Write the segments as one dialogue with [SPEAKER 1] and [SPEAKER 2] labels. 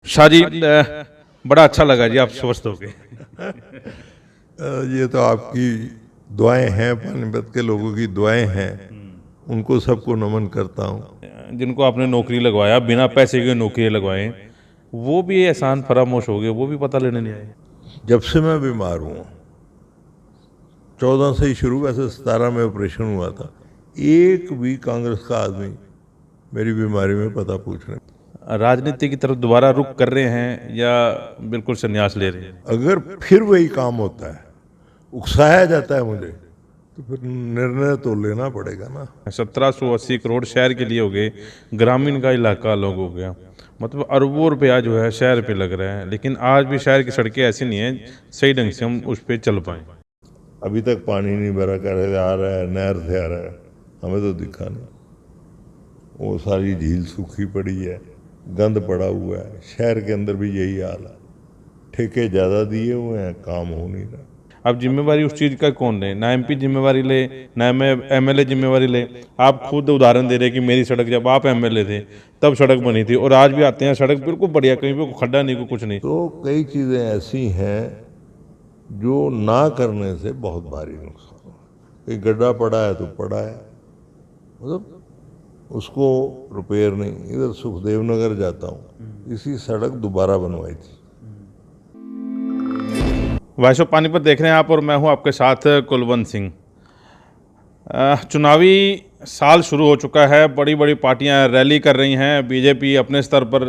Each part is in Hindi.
[SPEAKER 1] शाहजी बड़ा अच्छा लगा जी आप स्वस्थ हो गए।
[SPEAKER 2] ये तो आपकी दुआएं हैं, पानीपत के लोगों की दुआएं हैं, उनको सबको नमन करता हूँ।
[SPEAKER 1] जिनको आपने नौकरी लगवाया, बिना पैसे के नौकरी लगवाए, वो भी एहसान फरामोश हो गए, वो भी पता लेने नहीं आए।
[SPEAKER 2] जब से मैं बीमार हूँ, 14 से ही शुरू, वैसे 17 में ऑपरेशन हुआ था, एक भी कांग्रेस का आदमी मेरी बीमारी में पता पूछने।
[SPEAKER 1] राजनीति की तरफ दोबारा रुख कर रहे हैं या बिल्कुल संन्यास ले रहे हैं?
[SPEAKER 2] अगर फिर वही काम होता है, उकसाया जाता है मुझे, तो फिर निर्णय तो लेना पड़ेगा ना।
[SPEAKER 1] 1780 करोड़ शहर के लिए हो गए, ग्रामीण का इलाका अलग हो गया, मतलब अरबों रुपया जो है शहर पे लग रहा है, लेकिन आज भी शहर की सड़कें ऐसी नहीं है सही ढंग से हम उस पर चल पाए।
[SPEAKER 2] अभी तक पानी नहीं भरा, कर आ रहा है, नहर से आ रहा है, हमें तो दिखा नहीं। वो सारी झील सूखी पड़ी है, गंद पड़ा हुआ है, शहर के अंदर भी यही हाल है। ठेके ज़्यादा दिए हुए हैं, काम हो नहीं रहा।
[SPEAKER 1] अब जिम्मेवारी उस चीज़ का कौन ले? ना एमपी जिम्मेवारी ले, ना एमएलए जिम्मेवारी ले। आप खुद उदाहरण दे रहे कि मेरी सड़क जब आप एमएलए थे तब सड़क बनी थी, और आज भी आते हैं सड़क बिल्कुल बढ़िया, कहीं पे कोई खड्डा नहीं, कोई कुछ नहीं।
[SPEAKER 2] तो कई चीज़ें ऐसी हैं जो ना करने से बहुत भारी नुकसान हो। कहीं गड्ढा पड़ा है तो पड़ा है, मतलब उसको रिपेयर नहीं। इधर सुखदेव नगर जाता हूँ, इसी सड़क दोबारा बनवाई थी।
[SPEAKER 1] वैसे पानीपत देख रहे हैं आप, और मैं हूं आपके साथ कुलवंत सिंह। चुनावी साल शुरू हो चुका है, बड़ी बड़ी पार्टियां रैली कर रही हैं, बीजेपी अपने स्तर पर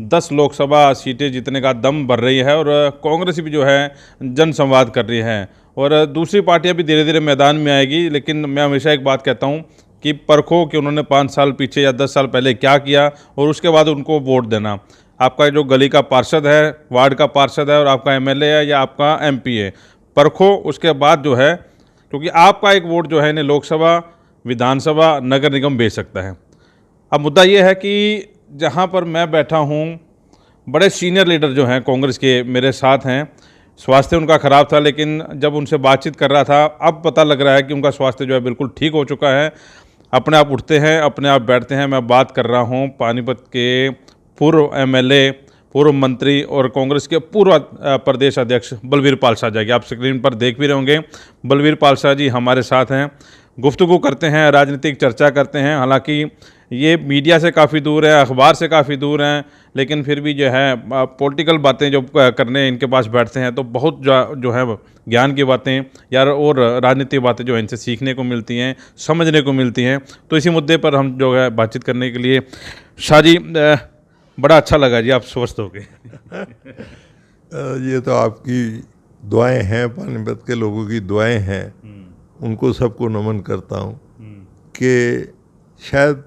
[SPEAKER 1] 10 लोकसभा सीटें जीतने का दम भर रही है, और कांग्रेस भी जो है जनसंवाद कर रही है, और दूसरी पार्टियां भी धीरे धीरे मैदान में आएगी। लेकिन मैं हमेशा एक बात कहता हूं कि परखो कि उन्होंने 5 साल पीछे या 10 साल पहले क्या किया, और उसके बाद उनको वोट देना। आपका जो गली का पार्षद है, वार्ड का पार्षद है, और आपका एमएलए है या आपका एमपी है, परखो उसके बाद जो है, क्योंकि आपका एक वोट जो है इन्हें लोकसभा, विधानसभा, नगर निगम भेज सकता है। अब मुद्दा ये है कि जहाँ पर मैं बैठा हूँ, बड़े सीनियर लीडर जो हैं कांग्रेस के मेरे साथ हैं। स्वास्थ्य उनका ख़राब था, लेकिन जब उनसे बातचीत कर रहा था, अब पता लग रहा है कि उनका स्वास्थ्य जो है बिल्कुल ठीक हो चुका है। अपने आप उठते हैं, अपने आप बैठते हैं। मैं बात कर रहा हूँ पानीपत के पूर्व एमएलए, पूर्व मंत्री और कांग्रेस के पूर्व प्रदेश अध्यक्ष बलवीर पाल शाह जी। आप स्क्रीन पर देख भी रहे होंगे, बलवीर पाल शाह जी हमारे साथ हैं। गुफ्तगू करते हैं, राजनीतिक चर्चा करते हैं। हालांकि ये मीडिया से काफ़ी दूर है, अखबार से काफ़ी दूर हैं, लेकिन फिर भी जो है पॉलिटिकल बातें जो करने इनके पास बैठते हैं तो बहुत जो है ज्ञान की बातें यार और राजनीतिक बातें जो है इनसे सीखने को मिलती हैं, समझने को मिलती हैं। तो इसी मुद्दे पर हम जो है बातचीत करने के लिए, शाह जी बड़ा अच्छा लगा जी आप स्वस्थ हो गए।
[SPEAKER 2] ये तो आपकी दुआएं हैं, पानीपत के लोगों की दुआएं हैं, उनको सबको नमन करता हूँ कि शायद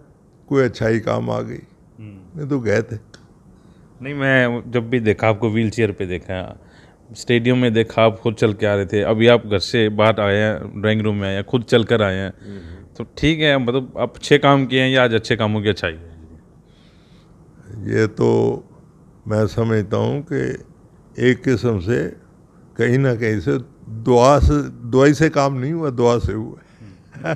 [SPEAKER 2] कोई अच्छाई काम आ गई, नहीं तो गए थे।
[SPEAKER 1] नहीं, मैं जब भी देखा आपको व्हील चेयर पर देखा, स्टेडियम में देखा, आप खुद चल के आ रहे थे, अभी आप घर से बाहर आए हैं, ड्राइंग रूम में आए हैं, खुद चल कर आए हैं, तो ठीक है, मतलब आप अच्छे काम किए हैं या आज अच्छे कामों की अच्छाई है?
[SPEAKER 2] ये तो मैं समझता हूँ कि एक किस्म से कहीं ना कहीं से दुआई से काम नहीं हुआ, दुआ से हुआ।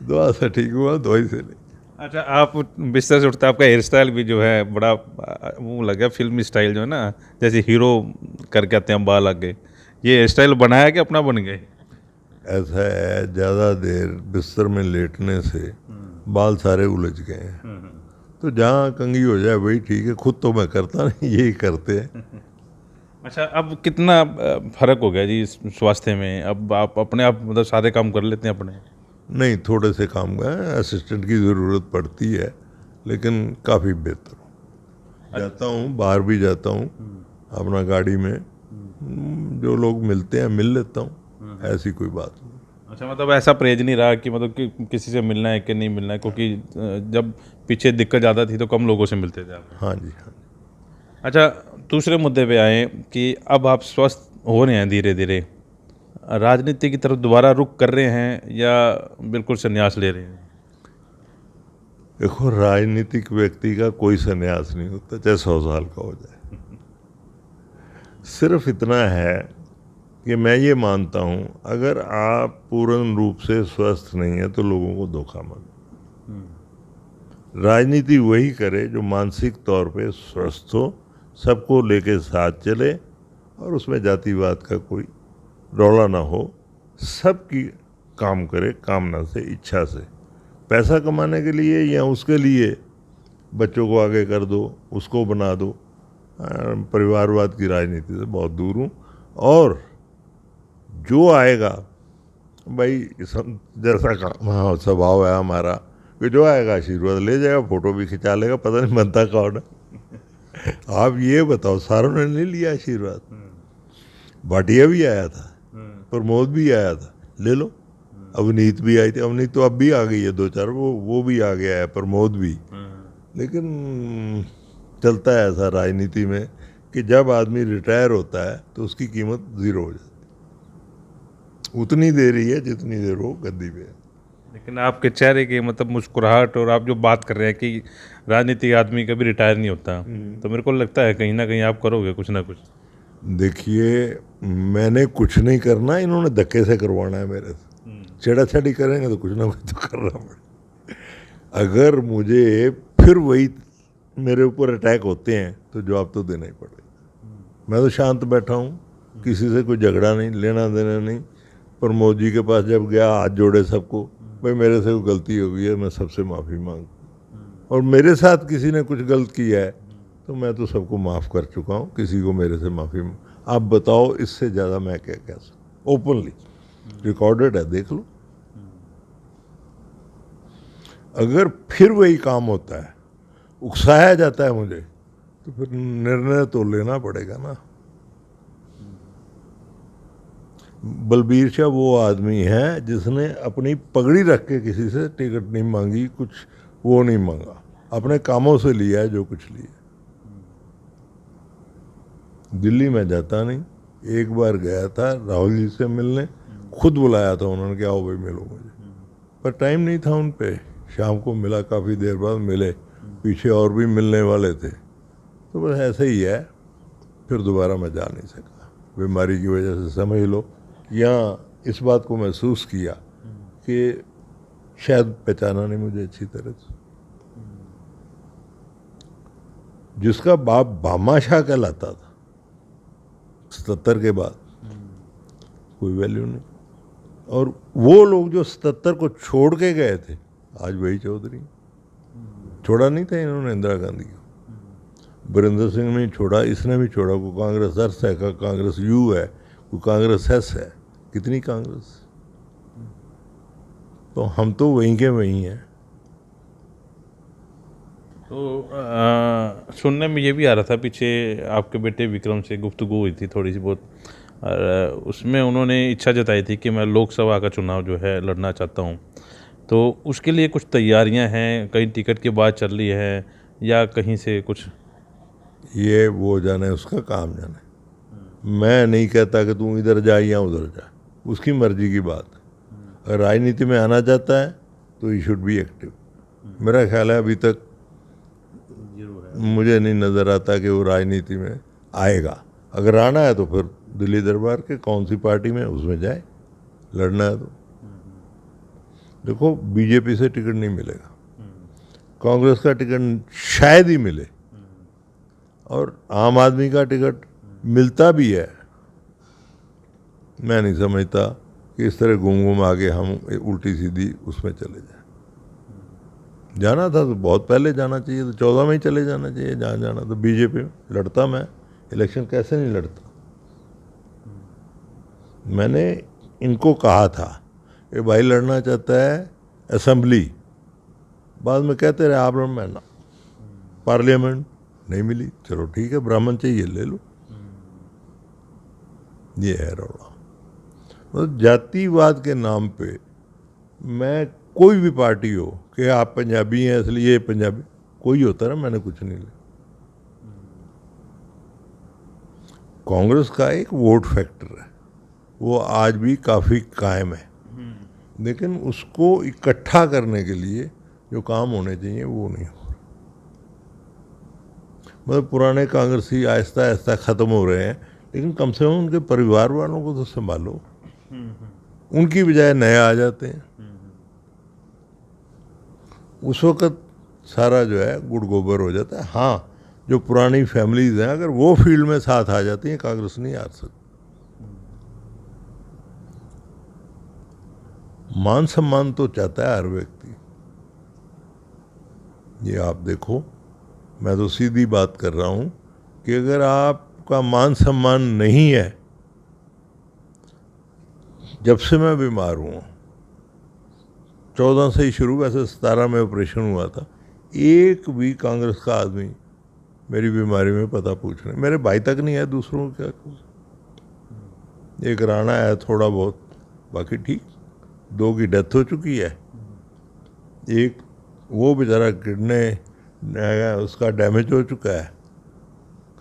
[SPEAKER 2] दुआ से ठीक हुआ, दुआई से नहीं।
[SPEAKER 1] अच्छा, आप बिस्तर से उठते, आपका हेयर स्टाइल भी जो है बड़ा वो लग गया फिल्मी स्टाइल जो है ना, जैसे हीरो करके आते हैं, बाल आगे। ये हेयर स्टाइल बनाया कि अपना बन गए?
[SPEAKER 2] ऐसा है, ज़्यादा देर बिस्तर में लेटने से बाल सारे उलझ गए हैं, तो जहाँ कंघी हो जाए वही ठीक है। खुद तो मैं करता नहीं, यही करते हैं।
[SPEAKER 1] अच्छा, अब कितना फर्क हो गया जी स्वास्थ्य में? अब आप अपने आप मतलब सारे काम कर लेते हैं अपने?
[SPEAKER 2] नहीं, थोड़े से काम का असिस्टेंट की ज़रूरत पड़ती है, लेकिन काफ़ी बेहतर हूँ। जाता हूँ, बाहर भी जाता हूँ अपना गाड़ी में, जो लोग मिलते हैं मिल लेता हूँ, ऐसी कोई बात नहीं।
[SPEAKER 1] अच्छा, मतलब ऐसा परहेज नहीं रहा कि मतलब कि किसी से मिलना है कि नहीं मिलना है, क्योंकि जब पीछे दिक्कत ज़्यादा थी तो कम लोगों से मिलते थे आप?
[SPEAKER 2] हाँ जी, हाँ।
[SPEAKER 1] अच्छा, दूसरे मुद्दे पे आए कि अब आप स्वस्थ हो रहे हैं धीरे धीरे, राजनीति की तरफ दोबारा रुख कर रहे हैं या बिल्कुल संन्यास ले रहे हैं?
[SPEAKER 2] देखो, राजनीतिक व्यक्ति का कोई संन्यास नहीं होता, चाहे 100 साल का हो जाए। सिर्फ इतना है कि मैं ये मानता हूँ, अगर आप पूर्ण रूप से स्वस्थ नहीं है तो लोगों को धोखा मत दो। राजनीति वही करे जो मानसिक तौर पे स्वस्थ हो, सबको लेके साथ चले और उसमें जातिवाद का कोई रौला ना हो, सबकी काम करे कामना से, इच्छा से। पैसा कमाने के लिए या उसके लिए बच्चों को आगे कर दो, उसको बना दो, परिवारवाद की राजनीति से बहुत दूर हूँ। और जो आएगा भाई जैसा काम स्वभाव है हमारा कि जो आएगा आशीर्वाद ले जाएगा, फोटो भी खिंचा लेगा, पता नहीं बनता कौन है। आप ये बताओ, सारों ने नहीं लिया आशीर्वाद? भाटिया भी आया था, प्रमोद भी आया था, ले लो। अवनीत भी आई थी, अवनीत तो अब भी आ गई है, 2-4 वो भी आ गया है, प्रमोद भी। लेकिन चलता है ऐसा राजनीति में कि जब आदमी रिटायर होता है तो उसकी कीमत ज़ीरो हो जाती है। उतनी देर ही है जितनी देर वो गद्दी पे है।
[SPEAKER 1] लेकिन आपके चेहरे की मतलब मुस्कुराहट और आप जो बात कर रहे हैं कि राजनीतिक आदमी कभी रिटायर नहीं होता, तो मेरे को लगता है कहीं ना कहीं आप करोगे कुछ ना कुछ।
[SPEAKER 2] देखिए, मैंने कुछ नहीं करना, इन्होंने धक्के से करवाना है मेरे से। छेड़ा-छाड़ी करेंगे तो कुछ ना कुछ तो करना पड़ेगा। अगर मुझे फिर वही मेरे ऊपर अटैक होते हैं तो जवाब तो देना ही पड़ेगा। मैं तो शांत बैठा हूँ, किसी से कोई झगड़ा नहीं, लेना देना नहीं। प्रमोद जी के पास जब गया, हाथ जोड़े सबको, भाई मेरे से कोई गलती हो गई है, मैं सबसे माफ़ी मांग, और मेरे साथ किसी ने कुछ गलत किया है तो मैं तो सबको माफ़ कर चुका हूँ, किसी को मेरे से माफ़ी। आप बताओ इससे ज़्यादा मैं क्या कह सकता? ओपनली रिकॉर्डेड है, देख लो। अगर फिर वही काम होता है, उकसाया जाता है मुझे, तो फिर निर्णय तो लेना पड़ेगा ना। बलबीर शाह वो आदमी है जिसने अपनी पगड़ी रख के किसी से टिकट नहीं मांगी, कुछ वो नहीं मांगा, अपने कामों से लिया है जो कुछ लिया। दिल्ली में जाता नहीं, एक बार गया था राहुल जी से मिलने, खुद बुलाया था उन्होंने कि आओ भाई मिलो मुझे, पर टाइम नहीं था उन पे। शाम को मिला, काफ़ी देर बाद मिले, पीछे और भी मिलने वाले थे। तो बस ऐसे ही है, फिर दोबारा मैं जा नहीं सका, बीमारी की वजह से समझ लो। यहाँ इस बात को महसूस किया कि शायद पहचाना नहीं मुझे अच्छी तरह से। जिसका बाप बादशाह कहलाता था 77 के बाद, कोई वैल्यू नहीं। और वो लोग जो 77 को छोड़ के गए थे, आज वही चौधरी। छोड़ा नहीं था इन्होंने इंदिरा गांधी को, वीरेंद्र सिंह ने छोड़ा, इसने भी छोड़ा। कोई कांग्रेस अर्थ है, का कांग्रेस यू है, कोई कांग्रेस एस है, कितनी कांग्रेस। तो हम तो वहीं के वहीं हैं।
[SPEAKER 1] तो सुनने में ये भी आ रहा था, पीछे आपके बेटे विक्रम से गुफ्तगू हुई थी थोड़ी सी बहुत, और उसमें उन्होंने इच्छा जताई थी कि मैं लोकसभा का चुनाव जो है लड़ना चाहता हूँ। तो उसके लिए कुछ तैयारियां हैं, कहीं टिकट की बात चल रही है या कहीं से कुछ?
[SPEAKER 2] ये वो जाने, उसका काम जाने। मैं नहीं कहता कि तू इधर जा या उधर जा, उसकी मर्जी की बात है। अगर राजनीति में आना चाहता है तो ही शुड बी एक्टिव। मेरा ख्याल है अभी तक मुझे नहीं नज़र आता कि वो राजनीति में आएगा। अगर आना है तो फिर दिल्ली दरबार के कौन सी पार्टी में, उसमें जाए, लड़ना है तो। देखो, बीजेपी से टिकट नहीं मिलेगा, कांग्रेस का टिकट शायद ही मिले, और आम आदमी का टिकट मिलता भी है। मैं नहीं समझता कि इस तरह घूम घूम आगे हम उल्टी सीधी उसमें चले जाए। जाना था तो बहुत पहले जाना चाहिए, तो 14 में ही चले जाना चाहिए जहाँ जाना। तो बीजेपी में लड़ता मैं इलेक्शन, कैसे नहीं लड़ता। मैंने इनको कहा था कि भाई लड़ना चाहता है असेंबली, बाद में कहते रहे आप मैं ना, पार्लियामेंट नहीं मिली, चलो ठीक है ब्राह्मण चाहिए ले लो। ये है रौला। मतलब जातिवाद के नाम पे मैं, कोई भी पार्टी हो कि आप पंजाबी हैं इसलिए पंजाबी, कोई होता ना, मैंने कुछ नहीं लिया। कांग्रेस का एक वोट फैक्टर है, वो आज भी काफ़ी कायम है, लेकिन उसको इकट्ठा करने के लिए जो काम होने चाहिए वो नहीं हो रहा। मतलब पुराने कांग्रेसी आहिस्ता आहिस्ता ख़त्म हो रहे हैं, लेकिन कम से कम उनके परिवार वालों को तो संभालो। उनकी बजाय नए आ जाते हैं। उस वक़्त सारा जो है गुड़ गोबर हो जाता है। हाँ, जो पुरानी फैमिलीज हैं, अगर वो फील्ड में साथ आ जाती हैं, कांग्रेस नहीं हार सकती। मान सम्मान तो चाहता है हर व्यक्ति। ये आप देखो, मैं तो सीधी बात कर रहा हूं कि अगर आपका मान सम्मान नहीं है, जब से मैं बीमार हूँ, 14 से ही शुरू, वैसे 17 में ऑपरेशन हुआ था, एक भी कांग्रेस का आदमी मेरी बीमारी में पता पूछ रहे, मेरे भाई तक नहीं है, दूसरों को क्या कुछ। एक राणा है थोड़ा बहुत, बाकी ठीक। 2 की डेथ हो चुकी है, एक वो बेचारा किडनी उसका डैमेज हो चुका है,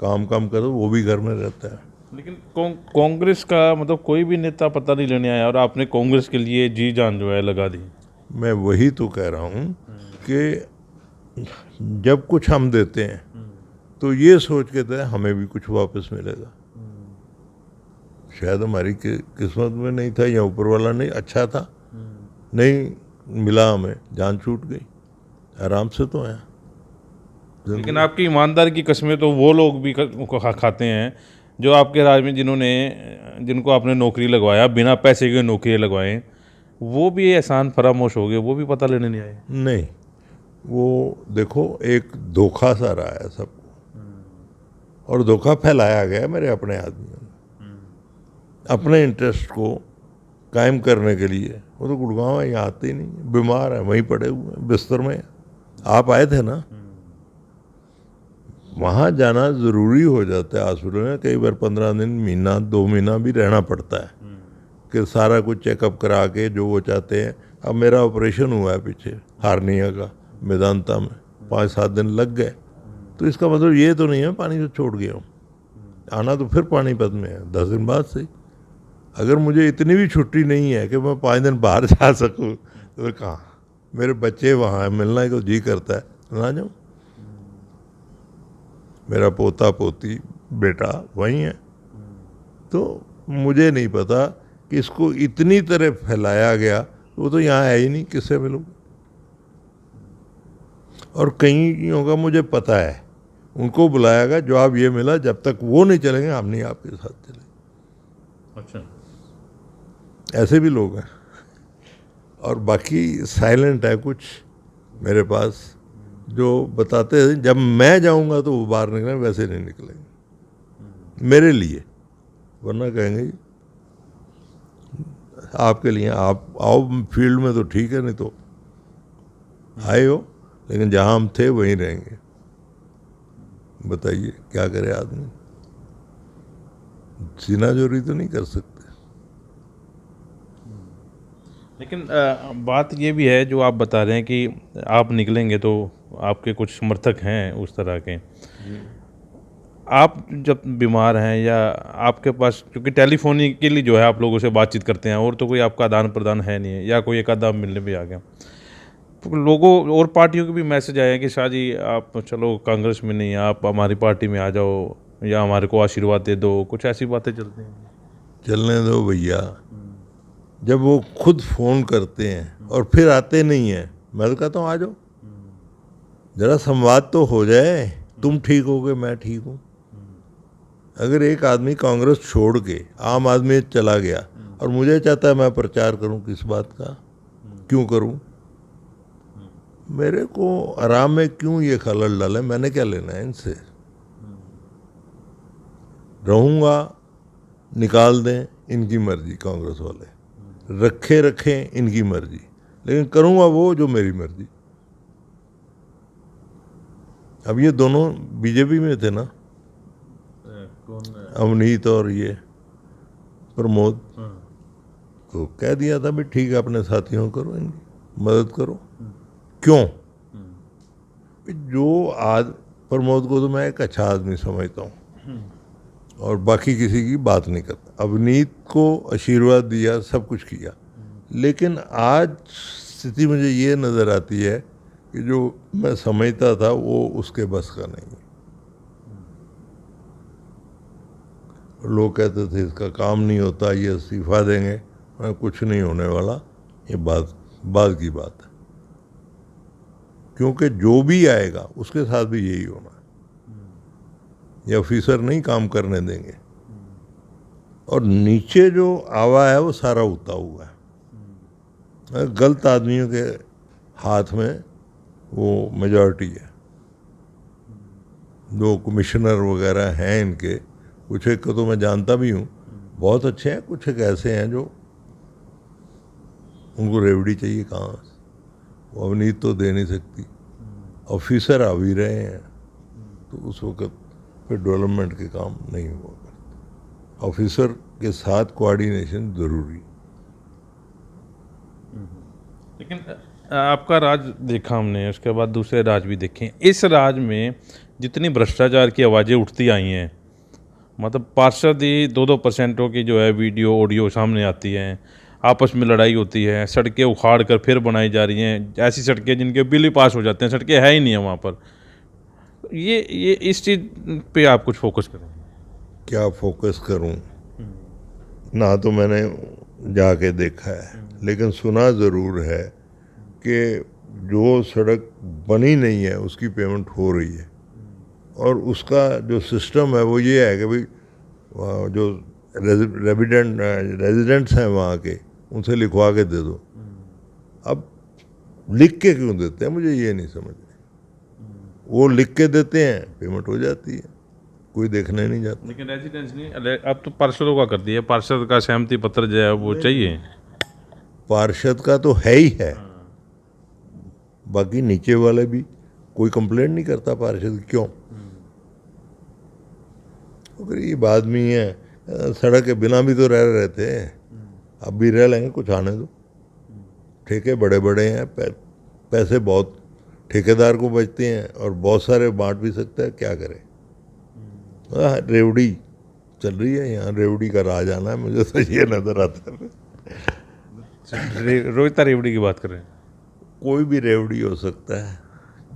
[SPEAKER 2] काम करो, वो भी घर में रहता है।
[SPEAKER 1] लेकिन कांग्रेस का मतलब कोई भी नेता पता नहीं लेने आया और आपने कांग्रेस के लिए जी जान जो है लगा दी।
[SPEAKER 2] मैं वही तो कह रहा हूँ कि जब कुछ हम देते हैं तो ये सोच के दें हमें भी कुछ वापस मिलेगा। शायद हमारी किस्मत में नहीं था, या ऊपर वाला नहीं अच्छा था, नहीं मिला, हमें जान छूट गई, आराम से तो आया।
[SPEAKER 1] लेकिन आपकी ईमानदारी की कस्में तो वो लोग भी खाते हैं जो आपके राज में जिनको आपने नौकरी लगवाया, बिना पैसे के नौकरी लगवाए, वो भी एहसान फरामोश हो गए, वो भी पता लेने नहीं आए।
[SPEAKER 2] नहीं, वो देखो एक धोखा सा रहा है सबको, और धोखा फैलाया गया मेरे अपने आदमियों ने अपने इंटरेस्ट को कायम करने के लिए। वो तो गुड़गांव है, यहाँ आते ही नहीं, बीमार है, वहीं पड़े हुए हैं बिस्तर में। आप आए थे ना, वहाँ जाना ज़रूरी हो जाता है हॉस्पिटल में, कई बार 15 दिन, महीना, 2 महीना भी रहना पड़ता है कि सारा कुछ चेकअप करा के जो वो चाहते हैं। अब मेरा ऑपरेशन हुआ है पीछे हार्निया का, मेदांता में, 5-7 दिन लग गए। तो इसका मतलब ये तो नहीं है पानी से छोड़ गया हूँ, आना तो फिर पानीपत में है 10 दिन बाद से। अगर मुझे इतनी भी छुट्टी नहीं है कि मैं 5 दिन बाहर जा सकूँ, तो फिर कहाँ, मेरे बच्चे वहाँ हैं, मिलना ही को जी करता है, ना जाऊँ। मेरा पोता पोती बेटा वहीं है। तो मुझे नहीं पता कि इसको इतनी तरह फैलाया गया, वो तो यहाँ है ही नहीं, किससे मिलूँ। और कईयों का मुझे पता है, उनको बुलाया गया, जवाब ये मिला, जब तक वो नहीं चलेंगे हम नहीं आपके साथ चलेंगे।
[SPEAKER 1] अच्छा,
[SPEAKER 2] ऐसे भी लोग हैं। और बाकी साइलेंट है कुछ मेरे पास, जो बताते हैं जब मैं जाऊंगा तो वो बाहर निकलेंगे, वैसे नहीं निकलेंगे मेरे लिए, वरना कहेंगे आपके लिए आप आओ फील्ड में तो ठीक है, नहीं तो आए हो, लेकिन जहाँ हम थे वहीं रहेंगे। बताइए क्या करे आदमी, सीना जोरी तो नहीं कर सकते।
[SPEAKER 1] लेकिन बात ये भी है जो आप बता रहे हैं कि आप निकलेंगे तो आपके कुछ समर्थक हैं उस तरह के। आप जब बीमार हैं या आपके पास, क्योंकि टेलीफोनिकली जो है आप लोगों से बातचीत करते हैं, और तो कोई आपका आदान प्रदान है नहीं है, या कोई एक आधा मिलने भी आ गया, तो लोगों और पार्टियों के भी मैसेज आए हैं कि शाह जी आप चलो कांग्रेस में नहीं, आप हमारी पार्टी में आ जाओ, या हमारे को आशीर्वाद दे दो, कुछ ऐसी बातें चलती हैं।
[SPEAKER 2] चलने दो भैया, जब वो खुद फ़ोन करते हैं और फिर आते नहीं हैं, मैं तो कहता हूँ आ जाओ, ज़रा संवाद तो हो जाए, तुम ठीक हो गए मैं ठीक हूँ। अगर एक आदमी कांग्रेस छोड़ के आम आदमी चला गया और मुझे चाहता है मैं प्रचार करूँ, किस बात का, क्यों करूँ, मेरे को आराम में क्यों ये खलल डाले, मैंने क्या लेना है इनसे। रहूँगा, निकाल दें इनकी मर्जी, कांग्रेस वाले रखें इनकी मर्जी, लेकिन करूँगा वो जो मेरी मर्जी। अब ये दोनों बीजेपी में थे ना, अवनीत और ये प्रमोद, तो कह दिया था भी ठीक है अपने साथियों करो, इनकी मदद करो। क्यों, जो प्रमोद को तो मैं एक अच्छा आदमी समझता हूँ और बाकी किसी की बात नहीं करता। अवनीत को आशीर्वाद दिया, सब कुछ किया, लेकिन आज स्थिति मुझे ये नज़र आती है कि जो मैं समझता था वो उसके बस का नहीं। लोग कहते थे इसका काम नहीं होता, ये इस्तीफा देंगे, कुछ नहीं होने वाला, ये बात की बात है, क्योंकि जो भी आएगा उसके साथ भी यही होना है। ये ऑफिसर नहीं काम करने देंगे। और नीचे जो आवा है वो सारा उता हुआ है, गलत आदमियों के हाथ में वो मेजॉरिटी है। जो कमिश्नर वगैरह हैं इनके, कुछ एक को तो मैं जानता भी हूँ, बहुत अच्छे हैं, कुछ एक ऐसे हैं जो उनको रेवड़ी चाहिए कहाँ से, वो अवनीत तो दे नहीं सकती। ऑफिसर आ भी रहे हैं तो उस वक्त फिर डेवलपमेंट के काम नहीं हुआ करते। ऑफिसर के साथ कोऑर्डिनेशन ज़रूरी।
[SPEAKER 1] लेकिन आपका राज देखा हमने, उसके बाद दूसरे राज भी देखे। इस राज में जितनी भ्रष्टाचार की आवाज़ें उठती आई हैं, मतलब पार्षद ही 2-2% की जो है वीडियो ऑडियो सामने आती हैं, आपस में लड़ाई होती है, सड़कें उखाड़ कर फिर बनाई जा रही हैं, ऐसी सड़कें जिनके बिल ही पास हो जाते हैं, सड़कें है ही नहीं है वहाँ पर। ये इस चीज़ पे आप कुछ फोकस करें।
[SPEAKER 2] क्या फोकस करूं? ना तो मैंने जाके देखा है, लेकिन सुना ज़रूर है कि जो सड़क बनी नहीं है उसकी पेमेंट हो रही है। और उसका जो सिस्टम है वो ये है कि भाई जो रेजिडेंट्स हैं वहाँ के, उनसे लिखवा के दे दो। अब लिख के क्यों देते हैं मुझे ये नहीं समझ में। वो लिख के देते हैं, पेमेंट हो जाती है, कोई देखने नहीं जाता।
[SPEAKER 1] लेकिन रेजिडेंस नहीं, अब तो पार्षदों का कर दिया, पार्षद का सहमति पत्र जो है वो चाहिए।
[SPEAKER 2] पार्षद का तो है ही है, बाकी नीचे वाले भी कोई कंप्लेंट नहीं करता पार्षद की। क्यों? तो गरीब आदमी है, सड़क के बिना भी तो रह रहे थे, अब भी रह लेंगे, कुछ आने दो। ठेके बड़े बड़े हैं, पैसे बहुत ठेकेदार को बचते हैं और बहुत सारे बांट भी सकता है, क्या करे। रेवड़ी चल रही है यहाँ, रेवड़ी का राज आना है, मुझे तो ये नजर आता है।
[SPEAKER 1] रोहिता रेवड़ी की बात कर रहे हैं।
[SPEAKER 2] कोई भी रेवड़ी हो सकता है,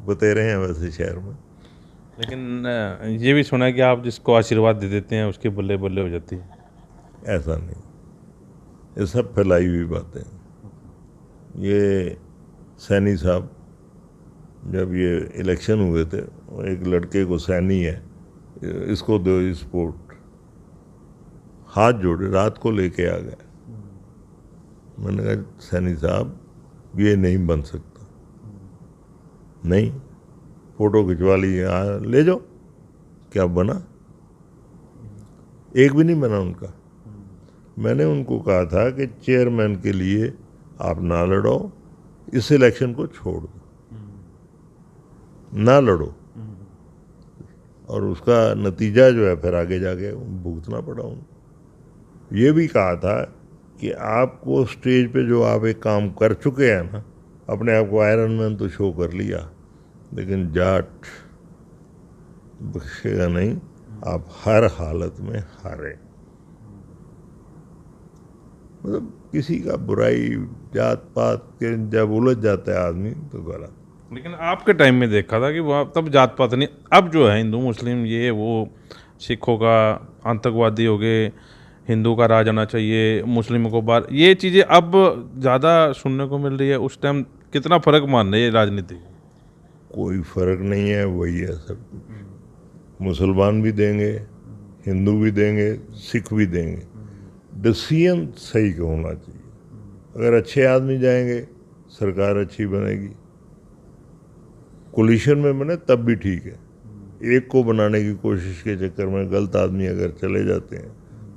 [SPEAKER 2] बतेरे हैं वैसे शहर में।
[SPEAKER 1] लेकिन ये भी सुना है कि आप जिसको आशीर्वाद दे देते हैं उसके बल्ले बल्ले हो जाती है।
[SPEAKER 2] ऐसा नहीं, ये सब फैलाई हुई बातें। ये सैनी साहब जब ये इलेक्शन हुए थे, एक लड़के को, सैनी है, इसको दो स्पोर्ट, हाथ जोड़े, रात को लेके आ गए। मैंने कहा सैनी साहब ये नहीं बन सकता। नहीं, फोटो खिंचवा ली, ले जाओ। क्या बना? एक भी नहीं बना उनका। मैंने उनको कहा था कि चेयरमैन के लिए आप ना लड़ो, इस इलेक्शन को छोड़ दो, ना लड़ो। और उसका नतीजा जो है फिर आगे जाके भुगतना पड़ा उनको। ये भी कहा था कि आपको स्टेज पे जो आप एक काम कर चुके हैं ना, अपने आप को आयरन मैन तो शो कर लिया, लेकिन जाट बख्शेगा नहीं, आप हर हालत में हारे। मतलब किसी का बुराई जात पात के जब उलझ जाता है आदमी तो गलत।
[SPEAKER 1] लेकिन आपके टाइम में देखा था कि वहाँ तब जात पात नहीं, अब जो है हिंदू मुस्लिम ये वो, सिखों का आतंकवादी हो गए, हिंदू का राज आना चाहिए, मुस्लिमों को बाहर, ये चीज़ें अब ज़्यादा सुनने को मिल रही है। उस टाइम कितना फ़र्क मान रहे हैं राजनीति?
[SPEAKER 2] कोई फर्क नहीं है, वही है सब कुछ। मुसलमान भी देंगे, हिंदू भी देंगे, सिख भी देंगे। डिसीजन सही का होना चाहिए। अगर अच्छे आदमी जाएंगे, सरकार अच्छी बनेगी। कोलिशन में बने तब भी ठीक है। एक को बनाने की कोशिश के चक्कर में गलत आदमी अगर चले जाते हैं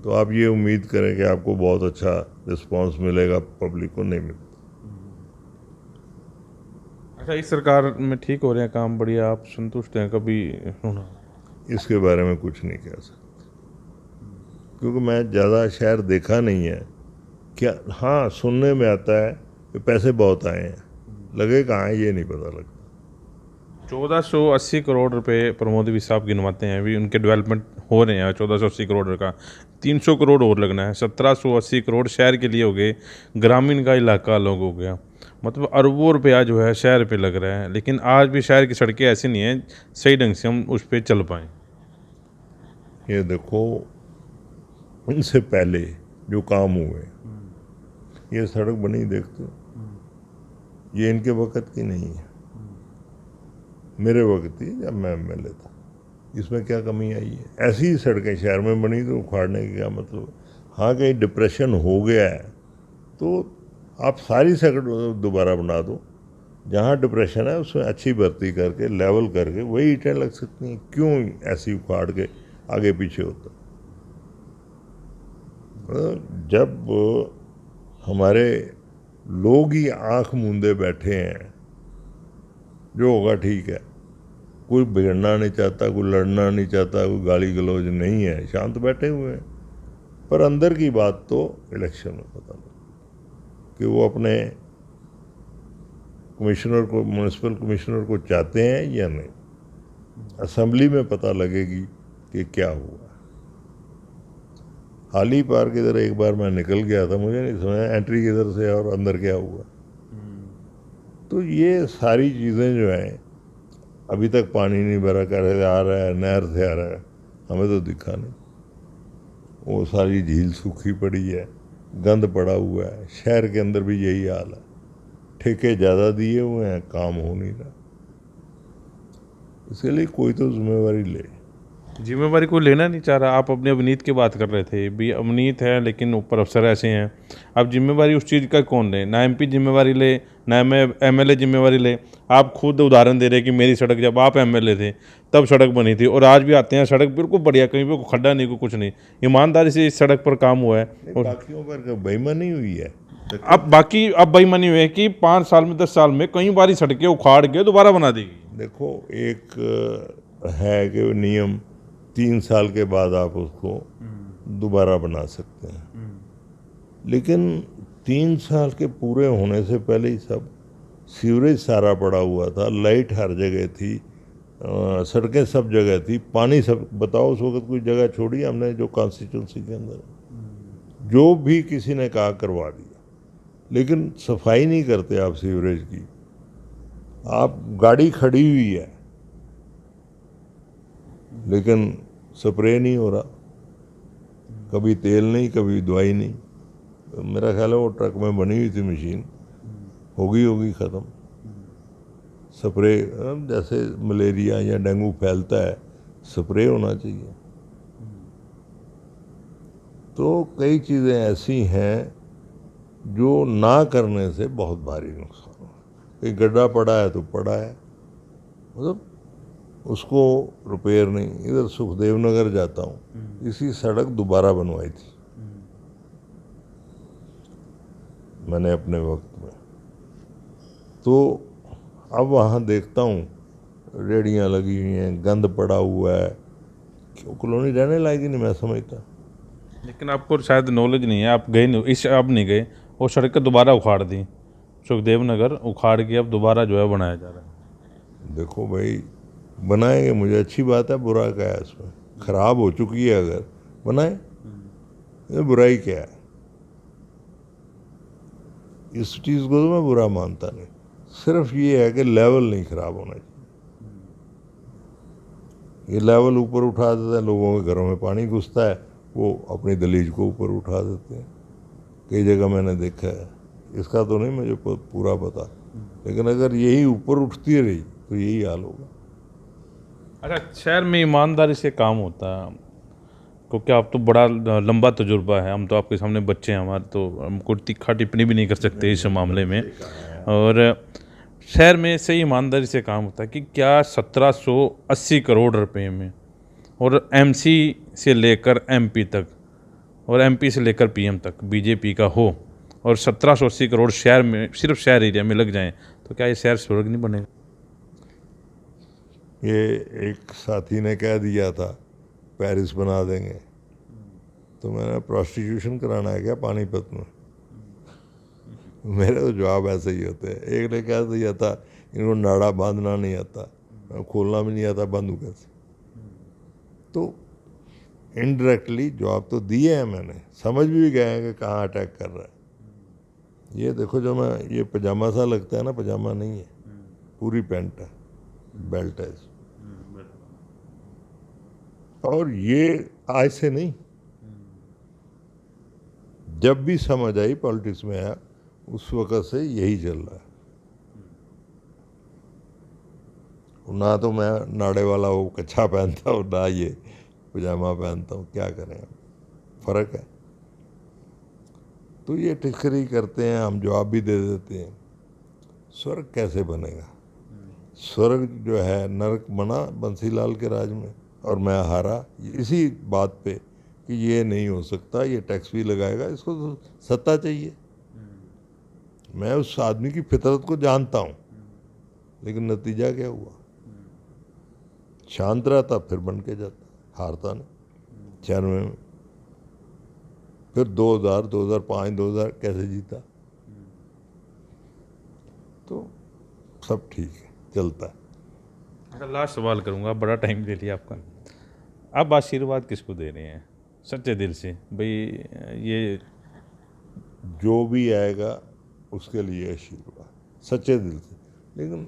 [SPEAKER 2] तो आप ये उम्मीद करें कि आपको बहुत अच्छा रिस्पांस मिलेगा, पब्लिक को नहीं मिलता।
[SPEAKER 1] अच्छा, इस सरकार में ठीक हो रहे हैं काम, बढ़िया, आप संतुष्ट हैं? कभी सुना?
[SPEAKER 2] इसके बारे में कुछ नहीं कह सकता, क्योंकि मैं ज़्यादा शहर देखा नहीं है। क्या हाँ, सुनने में आता है कि पैसे बहुत आए हैं, लगे कहाँ है ये नहीं पता लगता।
[SPEAKER 1] 1480 करोड़ रुपए प्रमोद भी साहब गिनवाते हैं, अभी उनके डेवलपमेंट हो रहे हैं। 1480 करोड़ का 300 करोड़ और लगना है। 1780 करोड़ शहर के लिए हो गए, ग्रामीण का इलाका अलग हो गया। मतलब अरबों रुपया जो है शहर पे लग रहा है, लेकिन आज भी शहर की सड़कें ऐसी नहीं हैं सही ढंग से हम उस पर चल पाएँ।
[SPEAKER 2] ये देखो, इनसे पहले जो काम हुए, ये सड़क बनी देखते हो, ये इनके वक्त की नहीं है, मेरे वक्त ही जब मैं एमएलए था। इसमें क्या कमी आई है? ऐसी ही सड़कें शहर में बनी तो उखाड़ने का क्या मतलब? हाँ, कहीं डिप्रेशन हो गया है तो आप सारी सड़क दोबारा बना दो। जहाँ डिप्रेशन है उसमें अच्छी भर्ती करके लेवल करके वही ईंटें लग सकती हैं। क्यों ऐसी उखाड़ के आगे पीछे होता? जब हमारे लोग ही आंख मूंदे बैठे हैं, जो होगा ठीक है, कोई बिगड़ना नहीं चाहता, कोई लड़ना नहीं चाहता, कोई गाली गलौज नहीं है, शांत बैठे हुए हैं। पर अंदर की बात तो इलेक्शन में पता लगे कि वो अपने कमिश्नर को, म्यूनसिपल कमिश्नर को चाहते हैं या नहीं। असेंबली में पता लगेगी कि क्या हुआ। हाली पार की तरह एक बार मैं निकल गया था, मुझे नहीं समझा एंट्री किधर से और अंदर क्या हुआ। तो ये सारी चीज़ें जो हैं, अभी तक पानी नहीं भरा कर आ रहा है, नहर से आ रहा है, हमें तो दिखा नहीं। वो सारी झील सूखी पड़ी है, गंद पड़ा हुआ है। शहर के अंदर भी यही हाल है, ठेके ज़्यादा दिए हुए हैं, काम हो नहीं रहा। इसके लिए कोई तो जिम्मेवारी ले।
[SPEAKER 1] जिम्मेवारी कोई लेना नहीं चाह रहा। आप अपने अवनीत की बात कर रहे थे, भी अवनीत है लेकिन ऊपर अफसर ऐसे हैं। अब जिम्मेवारी उस चीज़ का कौन ले? ना एमपी जिम्मेवारी ले, ना एमएलए जिम्मेवारी ले। आप खुद उदाहरण दे रहे कि मेरी सड़क जब आप एमएलए थे तब सड़क बनी थी, और आज भी आते हैं सड़क बिल्कुल बढ़िया, कहीं पे कोई खड्डा नहीं, कोई कुछ नहीं, ईमानदारी से इस सड़क पर काम हुआ है। और
[SPEAKER 2] बाकियों पर बेईमानी हुई है।
[SPEAKER 1] अब बाकी अब बेईमानी हुई है कि 5 साल में 10 साल में कई बारी सड़कें उखाड़ के दोबारा बना देगी।
[SPEAKER 2] देखो, एक है कि नियम 3 साल के बाद आप उसको दोबारा बना सकते हैं, लेकिन 3 साल के पूरे होने से पहले ही सब सीवरेज सारा पड़ा हुआ था, लाइट हर जगह थी, सड़कें सब जगह थी, पानी सब। बताओ उस वक्त कोई जगह छोड़ी हमने जो कॉन्स्टिट्यूंसी के अंदर? जो भी किसी ने कहा करवा दिया, लेकिन सफाई नहीं करते आप सीवरेज की। आप गाड़ी खड़ी हुई है लेकिन स्प्रे नहीं हो रहा, कभी तेल नहीं, कभी दवाई नहीं। तो मेरा ख्याल है वो ट्रक में बनी हुई थी मशीन, होगी ख़त्म। स्प्रे, जैसे मलेरिया या डेंगू फैलता है, स्प्रे होना चाहिए। तो कई चीज़ें ऐसी हैं जो ना करने से बहुत भारी नुकसान हो। कहीं गड्ढा पड़ा है तो पड़ा है, मतलब उसको रिपेयर नहीं। इधर सुखदेव नगर जाता हूँ, इसी सड़क दोबारा बनवाई थी मैंने अपने वक्त में। तो अब वहाँ देखता हूँ रेडियाँ लगी हुई हैं, गंद पड़ा हुआ है। क्यों कॉलोनी रहने लायक ही नहीं, मैं समझता।
[SPEAKER 1] लेकिन आपको शायद नॉलेज नहीं है, आप गए नहीं इस, अब नहीं गए। वो सड़कें दोबारा उखाड़ दी, सुखदेव नगर उखाड़ के अब दोबारा जो है बनाया जा रहा है।
[SPEAKER 2] देखो भाई, बनाएंगे, मुझे अच्छी बात है, बुरा क्या है इसमें? खराब हो चुकी है, अगर बनाए, ये बुराई क्या है? इस चीज़ को तो मैं बुरा मानता नहीं, सिर्फ ये है कि लेवल नहीं खराब होना चाहिए। ये लेवल ऊपर उठा देते हैं, लोगों के घरों में पानी घुसता है, वो अपनी दलीज को ऊपर उठा देते हैं। कई जगह मैंने देखा है, इसका तो नहीं मुझे पूरा पता, लेकिन अगर यही ऊपर उठती रही तो यही हाल होगा।
[SPEAKER 1] अच्छा, शहर में ईमानदारी से काम होता है, क्योंकि आप तो बड़ा लंबा तजुर्बा है, हम तो आपके सामने बच्चे हैं, हमारे तो हम कोई तीखा टिप्पणी भी नहीं कर सकते इस मामले में। और शहर में सही ईमानदारी से काम होता है कि क्या 1780 करोड़ रुपए में, और एमसी से लेकर एमपी तक और एमपी से लेकर पीएम तक बीजेपी का हो, और 1780 करोड़ शहर में, सिर्फ शहर एरिया में लग जाएं, तो क्या ये शहर स्वर्ग नहीं बनेगा?
[SPEAKER 2] ये एक साथी ने कह दिया था पेरिस बना देंगे, तो मैंने प्रोस्टिट्यूशन कराना है क्या पानीपत में? मेरे तो जवाब ऐसे ही होते हैं। एक ने कह दिया था इनको नाड़ा बांधना नहीं आता, खोलना भी नहीं आता, बंद कैसे? तो इनडायरेक्टली जवाब तो दिए हैं मैंने, समझ भी गए हैं कि कहाँ अटैक कर रहा है। ये देखो, जो मैं, ये पजामा सा लगता है ना, पजामा नहीं है, पूरी पैंट है, बेल्ट है। और ये आज से नहीं, जब भी समझ आई पॉलिटिक्स में आया उस वक़्त से यही चल रहा है। ना तो मैं नाड़े वाला वो कच्छा पहनता हूँ, ना ये पजामा पहनता हूँ, क्या करें, फ़र्क है। तो ये टिक्करी करते हैं, हम जवाब भी दे देते हैं। स्वर्ग कैसे बनेगा? स्वर्ग जो है नरक बना बंसीलाल के राज में, और मैं हारा इसी बात पे कि ये नहीं हो सकता, ये टैक्स भी लगाएगा, इसको तो सत्ता चाहिए। मैं उस आदमी की फितरत को जानता हूँ, लेकिन नतीजा क्या हुआ? शांत रहता फिर बन के जाता, हारता नहीं। 96 में, फिर 2000, 2005, 2000 कैसे जीता? तो सब ठीक है, चलता है।
[SPEAKER 1] अच्छा, लास्ट सवाल करूँगा, बड़ा टाइम ले लिया आपका। आप आशीर्वाद किसको दे रहे हैं सच्चे दिल से भाई? ये
[SPEAKER 2] जो भी आएगा उसके लिए आशीर्वाद, सच्चे दिल से, लेकिन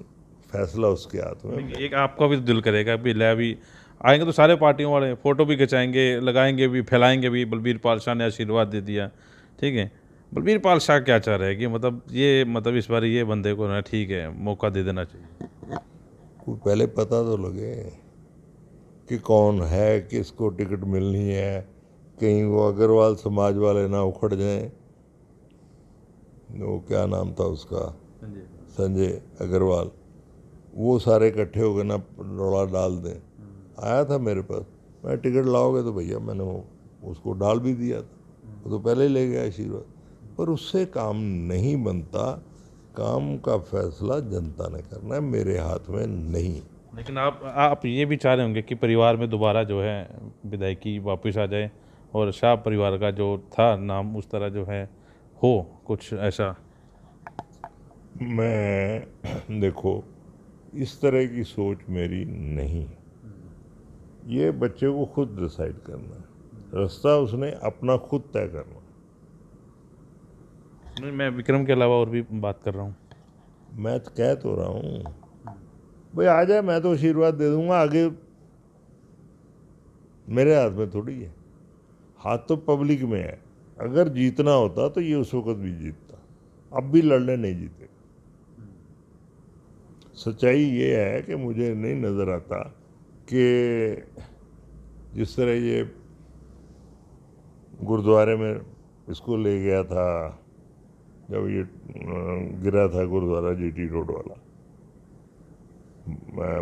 [SPEAKER 2] फैसला उसके हाथ में।
[SPEAKER 1] एक आपका भी तो दिल करेगा भी ले, अभी आएंगे तो सारे पार्टियों वाले फ़ोटो भी खिंचाएंगे, लगाएंगे भी, फैलाएंगे भी, बलबीर पाल शाह ने आशीर्वाद दे दिया। ठीक है, बलबीर पाल शाह क्या चाह रहे हैं कि मतलब इस बार ये बंदे को ना, ठीक है, मौका दे देना चाहिए।
[SPEAKER 2] कोई पहले पता तो लगे कि कौन है, किसको टिकट मिलनी है, कहीं वो अग्रवाल समाज वाले ना उखड़ जाएं। वो क्या नाम था उसका, संजय अग्रवाल, वो सारे इकट्ठे हो गए ना रोड़ा डाल दें। आया था मेरे पास, मैं टिकट लाओगे तो भैया, मैंने वो उसको डाल भी दिया था, वो तो पहले ही ले गया आशीर्वाद। पर उससे काम नहीं बनता, काम का फैसला जनता ने करना है, मेरे हाथ में नहीं।
[SPEAKER 1] लेकिन आप ये भी चाह रहे होंगे कि परिवार में दोबारा जो है विधायकी वापस आ जाए, और शाह परिवार का जो था नाम उस तरह जो है हो कुछ ऐसा।
[SPEAKER 2] मैं देखो, इस तरह की सोच मेरी नहीं है। ये बच्चे को खुद डिसाइड करना है, रास्ता उसने अपना खुद तय करना।
[SPEAKER 1] नहीं, मैं विक्रम के अलावा और भी बात कर रहा हूँ।
[SPEAKER 2] मैं तो कह तो रहा हूँ भाई, आ जाए, मैं तो आशीर्वाद दे दूंगा, आगे मेरे हाथ में थोड़ी है, हाथ तो पब्लिक में है। अगर जीतना होता तो ये उस वक्त भी जीतता, अब भी लड़ने नहीं जीते। सच्चाई ये है कि मुझे नहीं नज़र आता कि जिस तरह ये गुरुद्वारे में इसको ले गया था, जब ये गिरा था गुरुद्वारा जीटी रोड वाला,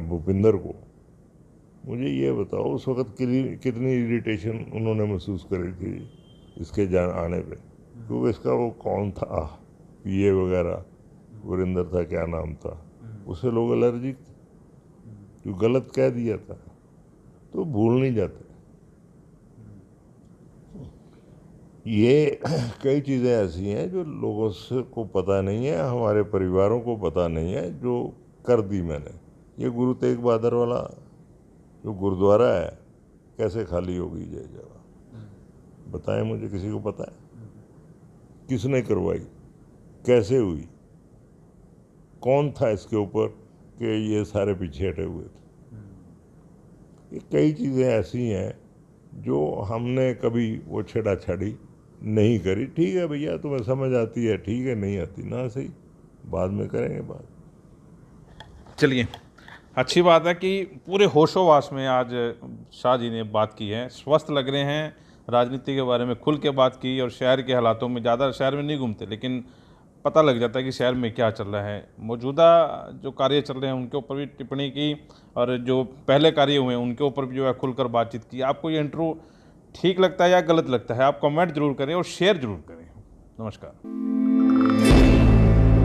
[SPEAKER 2] भूपिंदर को, मुझे ये बताओ उस वक्त कितनी इरिटेशन उन्होंने महसूस करी थी इसके जान आने पे, क्योंकि इसका वो कौन था, पीए वगैरह, गुरिंदर था, क्या नाम था, उससे लोग एलर्जिक थे, जो गलत कह दिया था, तो भूल नहीं जाते। ये कई चीज़ें ऐसी हैं जो लोगों से को पता नहीं है, हमारे परिवारों को पता नहीं है, जो कर दी मैंने। ये गुरु तेग बहादुर वाला जो गुरुद्वारा है, कैसे खाली होगी ये जगह? बताएं मुझे, किसी को पता है? किसने करवाई, कैसे हुई, कौन था इसके ऊपर कि ये सारे पीछे हटे हुए थे? ये कई चीज़ें ऐसी हैं जो हमने कभी वो छेड़ा-छाड़ी नहीं करी। ठीक है भैया, तुम्हें समझ आती है ठीक है, नहीं आती ना सही, बाद में करेंगे बात।
[SPEAKER 1] चलिए, अच्छी बात है कि पूरे होशोवास में आज शाह जी ने बात की है, स्वस्थ लग रहे हैं, राजनीति के बारे में खुल के बात की, और शहर के हालातों में ज़्यादा शहर में नहीं घूमते, लेकिन पता लग जाता है कि शहर में क्या चल रहा है। मौजूदा जो कार्य चल रहे हैं उनके ऊपर भी टिप्पणी की, और जो पहले कार्य हुए हैं उनके ऊपर भी जो है खुलकर बातचीत की। आपको ये इंटरव्यू ठीक लगता है या गलत लगता है? आप कमेंट जरूर करें और शेयर जरूर करें। नमस्कार।